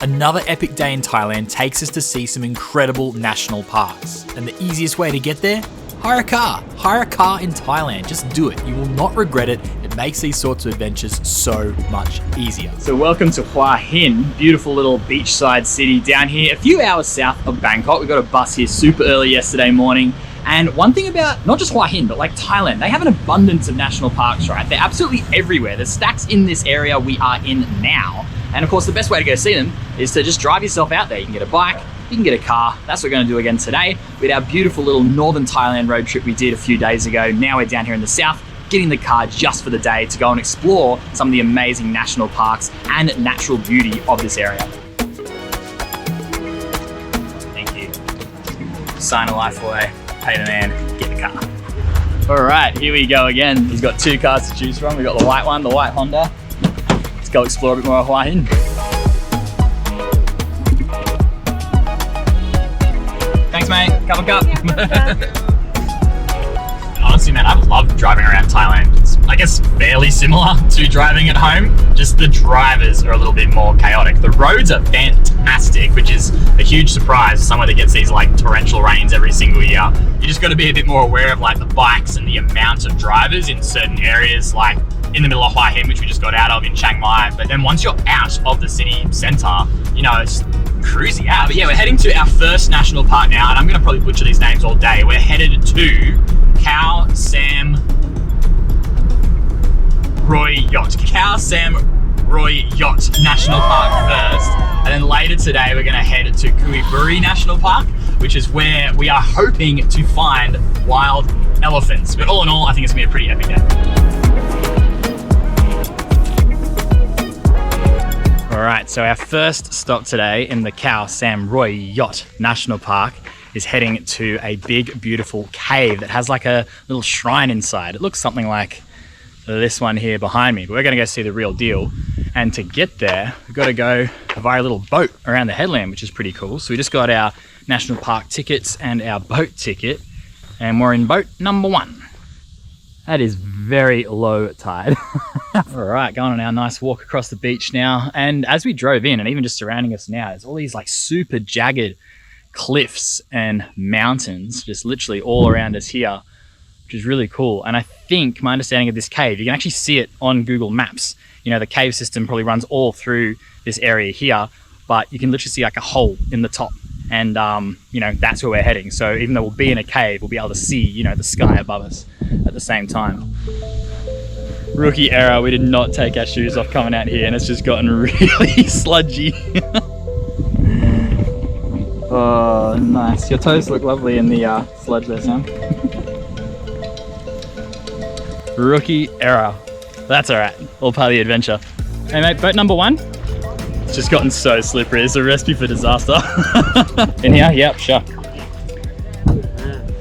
Another epic day in Thailand takes us to see some incredible national parks. And the easiest way to get there? Hire a car. Hire a car in Thailand. Just do it. You will not regret it. It makes these sorts of adventures so much easier. So welcome to Hua Hin, beautiful little beachside city down here, a few hours south of Bangkok. We got a bus here super early yesterday morning. And one thing about not just Hua Hin, but like Thailand, they have an abundance of national parks, right? They're absolutely everywhere. There's stacks in this area we are in now. And of course, the best way to go see them is to just drive yourself out there. You can get a bike, you can get a car. That's what we're going to do again today. We had our beautiful little northern Thailand road trip we did a few days ago. Now we're down here in the south, getting the car just for the day to go and explore some of the amazing national parks and natural beauty of this area. Thank you. Sign a life away, pay the man, get the car. All right, here we go again. He's got two cars to choose from. We've got the white one, the white Honda. Let's go explore a bit more of Hua Hin. Thanks, mate. Cup of cup. Honestly, man, I've loved driving around Thailand. It's, I guess, fairly similar to driving at home. Just the drivers are a little bit more chaotic. The roads are fantastic, which is a huge surprise. Somewhere that gets these like torrential rains every single year. You just got to be a bit more aware of like the bikes and the amount of drivers in certain areas, like in the middle of Hua Hin, which we just got out of in Chiang Mai. But then once you're out of the city centre, you know, it's cruisy out. But yeah, we're heading to our first national park now, and I'm gonna probably butcher these names all day. We're headed to Khao Sam Roi Yot. Khao Sam Roi Yot National Park first. And then later today, we're gonna head to Kui Buri National Park, which is where we are hoping to find wild elephants. But all in all, I think it's gonna be a pretty epic day. All right, so our first stop today in the Khao Sam Roi Yot National Park is heading to a big, beautiful cave that has like a little shrine inside. It looks something like this one here behind me, but we're gonna go see the real deal. And to get there, we've got to go via a little boat around the headland, which is pretty cool. So we just got our national park tickets and our boat ticket, and we're in boat number 1. That is very low tide. All right, going on our nice walk across the beach now. And as we drove in, and even just surrounding us now, there's all these like super jagged cliffs and mountains just literally all around us here, which is really cool. And I think my understanding of this cave, you can actually see it on Google Maps. You know, the cave system probably runs all through this area here, but you can literally see like a hole in the top. And you know, that's where we're heading. So even though we'll be in a cave, we'll be able to see, you know, the sky above us at the same time. Rookie error, we did not take our shoes off coming out here, and it's just gotten really sludgy. Oh, nice. Your toes look lovely in the sludge there, Sam. Rookie error. That's all right. All part of the adventure. Hey mate, boat number 1. It's just gotten so slippery. It's a recipe for disaster. In here? Yep, sure.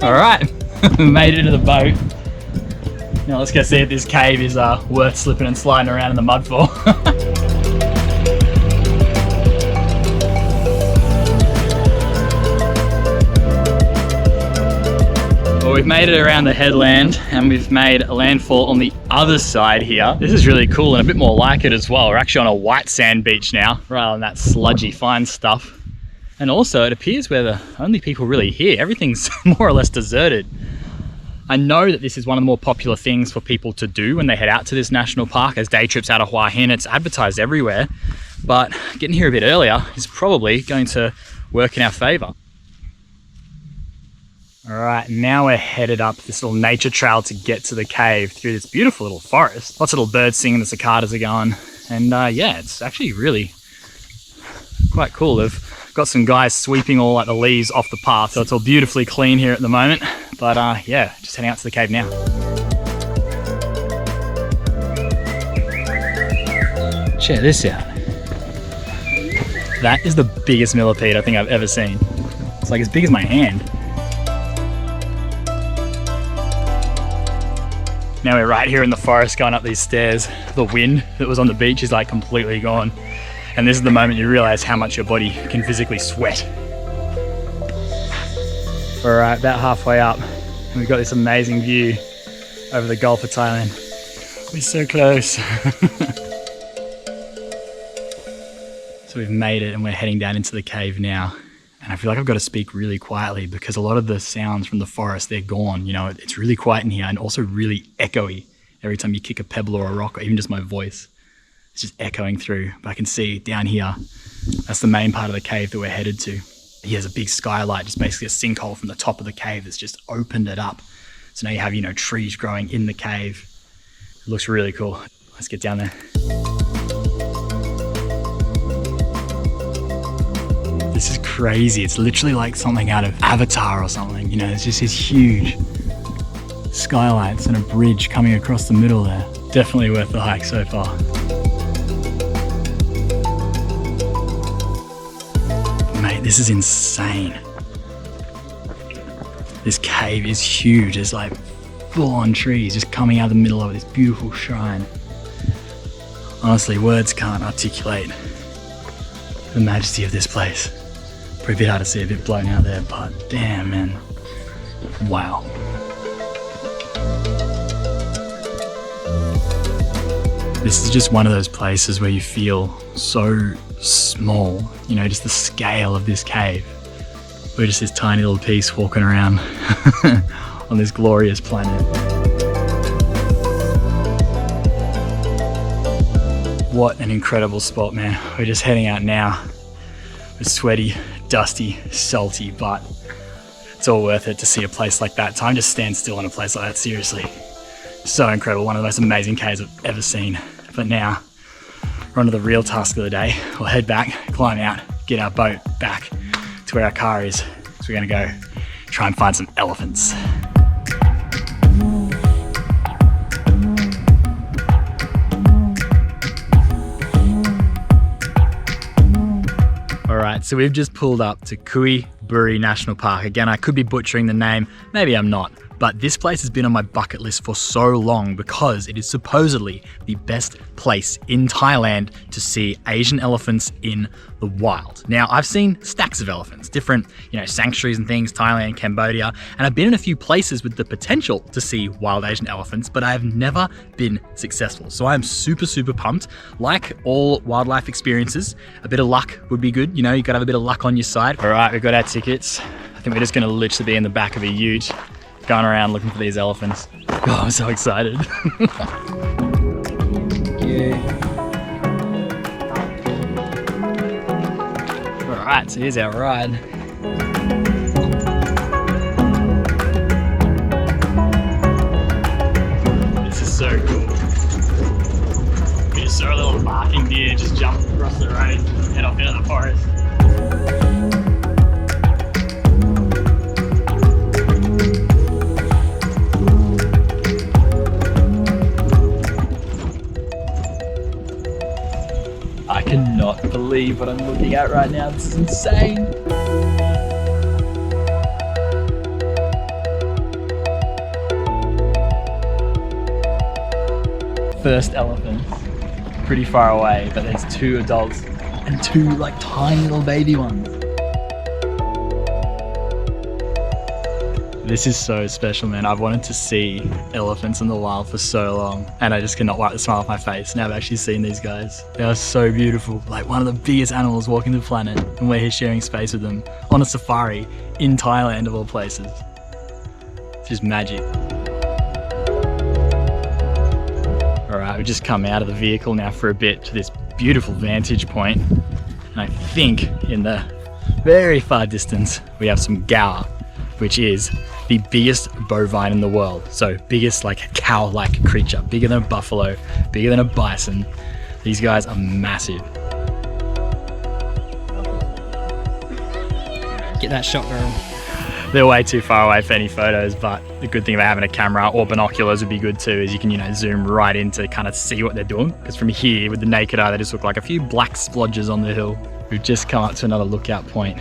All right, we made it into the boat. Now let's go see if this cave is worth slipping and sliding around in the mud for. Well, we've made it around the headland and we've made a landfall on the other side here. This is really cool and a bit more like it as well. We're actually on a white sand beach now, rather than that sludgy fine stuff. And also it appears we're the only people really here. Everything's more or less deserted. I know that this is one of the more popular things for people to do when they head out to this national park as day trips out of Hua Hin. It's advertised everywhere, but getting here a bit earlier is probably going to work in our favor. All right, now we're headed up this little nature trail to get to the cave through this beautiful little forest. Lots of little birds singing, the cicadas are going. And yeah, it's actually really quite cool. They've got some guys sweeping all like the leaves off the path, so it's all beautifully clean here at the moment. But yeah, just heading out to the cave now. Check this out. That is the biggest millipede I think I've ever seen. It's like as big as my hand. Now we're right here in the forest going up these stairs. The wind that was on the beach is like completely gone. And this is the moment you realize how much your body can physically sweat. We're about halfway up and we've got this amazing view over the Gulf of Thailand. We're so close. So we've made it and we're heading down into the cave now. And I feel like I've got to speak really quietly because a lot of the sounds from the forest, they're gone. You know, it's really quiet in here and also really echoey. Every time you kick a pebble or a rock or even just my voice, it's just echoing through. But I can see down here, that's the main part of the cave that we're headed to. Here's a big skylight, just basically a sinkhole from the top of the cave that's just opened it up. So now you have, you know, trees growing in the cave. It looks really cool. Let's get down there. This is crazy. It's literally like something out of Avatar or something. You know, there's just these huge skylights and a bridge coming across the middle there. Definitely worth the hike so far. Mate, this is insane. This cave is huge. There's like full-on trees just coming out of the middle of this beautiful shrine. Honestly, words can't articulate the majesty of this place. Probably a bit hard to see, a bit blown out there, but damn, man. Wow. This is just one of those places where you feel so small, you know, just the scale of this cave. We're just this tiny little piece walking around on this glorious planet. What an incredible spot, man. We're just heading out now. We're sweaty, dusty, salty, but it's all worth it to see a place like that. Time just stands still in a place like that, seriously. So incredible, one of the most amazing caves I've ever seen. But now, we're on to the real task of the day. We'll head back, climb out, get our boat back to where our car is. So we're gonna go try and find some elephants. All right, so we've just pulled up to Kui Buri National Park. Again, I could be butchering the name, maybe I'm not. But this place has been on my bucket list for so long because it is supposedly the best place in Thailand to see Asian elephants in the wild. Now, I've seen stacks of elephants, different, you know, sanctuaries and things, Thailand, Cambodia, and I've been in a few places with the potential to see wild Asian elephants, but I have never been successful. So I'm super, super pumped. Like all wildlife experiences, a bit of luck would be good. You know, you gotta have a bit of luck on your side. All right, we've got our tickets. I think we're just gonna literally be in the back of a ute, going around looking for these elephants. Oh, I'm so excited. All right, so here's our ride. This is so cool. We just saw a little barking deer just jump across the road, head off into the forest. I cannot believe what I'm looking at right now. This is insane. First elephant, pretty far away, but there's two adults and two like tiny little baby ones. This is so special, man. I've wanted to see elephants in the wild for so long, and I just cannot wipe the smile off my face. Now I've actually seen these guys. They are so beautiful. Like one of the biggest animals walking the planet, and we're here sharing space with them on a safari in Thailand of all places. It's just magic. All right, we've just come out of the vehicle now for a bit to this beautiful vantage point. And I think in the very far distance, we have some Gaur, which is the biggest bovine in the world. So biggest like cow-like creature, bigger than a buffalo, bigger than a bison. These guys are massive. Get that shot, girl. They're way too far away for any photos, but the good thing about having a camera or binoculars would be good too, is you can, you know, zoom right in to kind of see what they're doing. Because from here, with the naked eye, they just look like a few black splodges on the hill. We've just come up to another lookout point.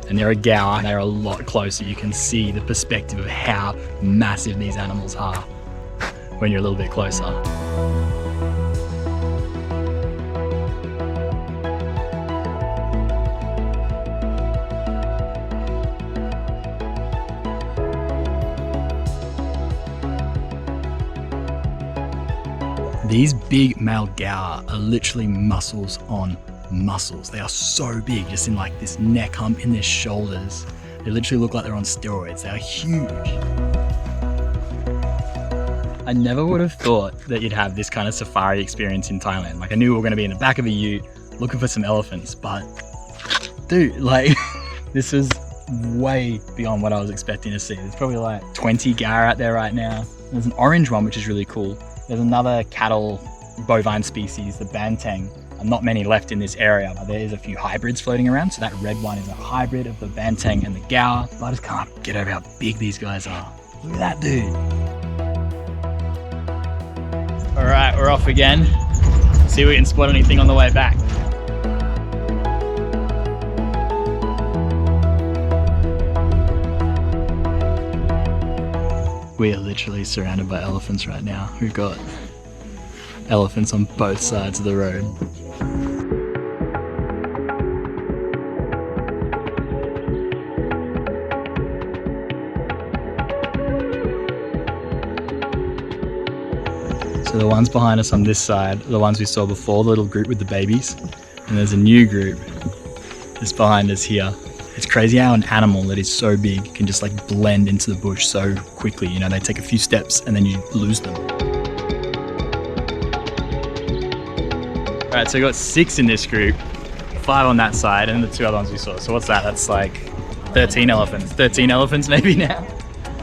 And they're a Gaur, and they're a lot closer. You can see the perspective of how massive these animals are when you're a little bit closer. These big male Gaur are literally muscles on muscles. They are so big, just in like this neck hump, in their shoulders. They literally look like they're on steroids. They are huge. I never would have thought that you'd have this kind of safari experience in Thailand. Like, I knew we were going to be in the back of a ute looking for some elephants, but dude, like this was way beyond what I was expecting to see. There's probably like 20 Gaur out there right now. There's an orange one, which is really cool. There's another cattle bovine species, the banteng. Not many left in this area, but there is a few hybrids floating around. So that red one is a hybrid of the banteng and the Gaur. But I just can't get over how big these guys are. Look at that dude. All right, we're off again. See if we can spot anything on the way back. We are literally surrounded by elephants right now. We've got elephants on both sides of the road. So the ones behind us on this side are the ones we saw before, the little group with the babies. And there's a new group that's behind us here. It's crazy how an animal that is so big can just like blend into the bush so quickly. You know, they take a few steps and then you lose them. All right, so we got 6 in this group, 5 on that side, and the 2 other ones we saw. So what's that? That's like 13 elephants. 13 elephants maybe now.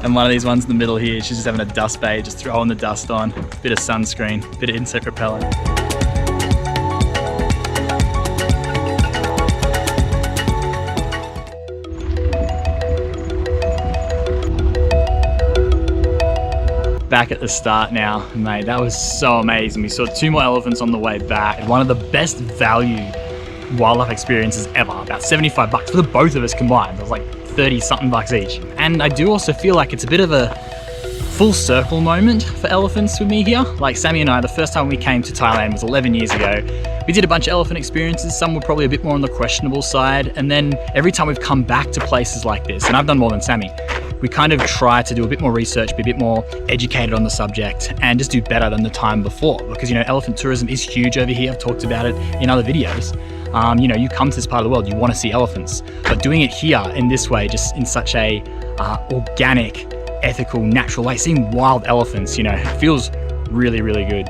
And one of these ones in the middle here, she's just having a dust bay, just throwing the dust on, bit of sunscreen, bit of insect repellent. Back at the start now, mate, that was so amazing. We saw 2 more elephants on the way back. One of the best value wildlife experiences ever, about 75 bucks for the both of us combined. It was like 30 something bucks each. And I do also feel like it's a bit of a full circle moment for elephants with me here. Like Sammy and I, the first time we came to Thailand was 11 years ago. We did a bunch of elephant experiences. Some were probably a bit more on the questionable side. And then every time we've come back to places like this, and I've done more than Sammy, we kind of try to do a bit more research, be a bit more educated on the subject, and just do better than the time before. Because, you know, elephant tourism is huge over here. I've talked about it in other videos. You know, you come to this part of the world, you want to see elephants, but doing it here in this way, just in such a organic, ethical, natural way, seeing wild elephants, you know, it feels really, really good.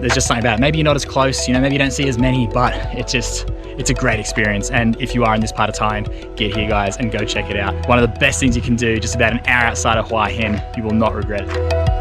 There's just something about it. Maybe you're not as close, you know, maybe you don't see as many, but it's a great experience. And if you are in this part of Thailand, get here, guys, and go check it out. One of the best things you can do, just about an hour outside of Hua Hin. You will not regret it.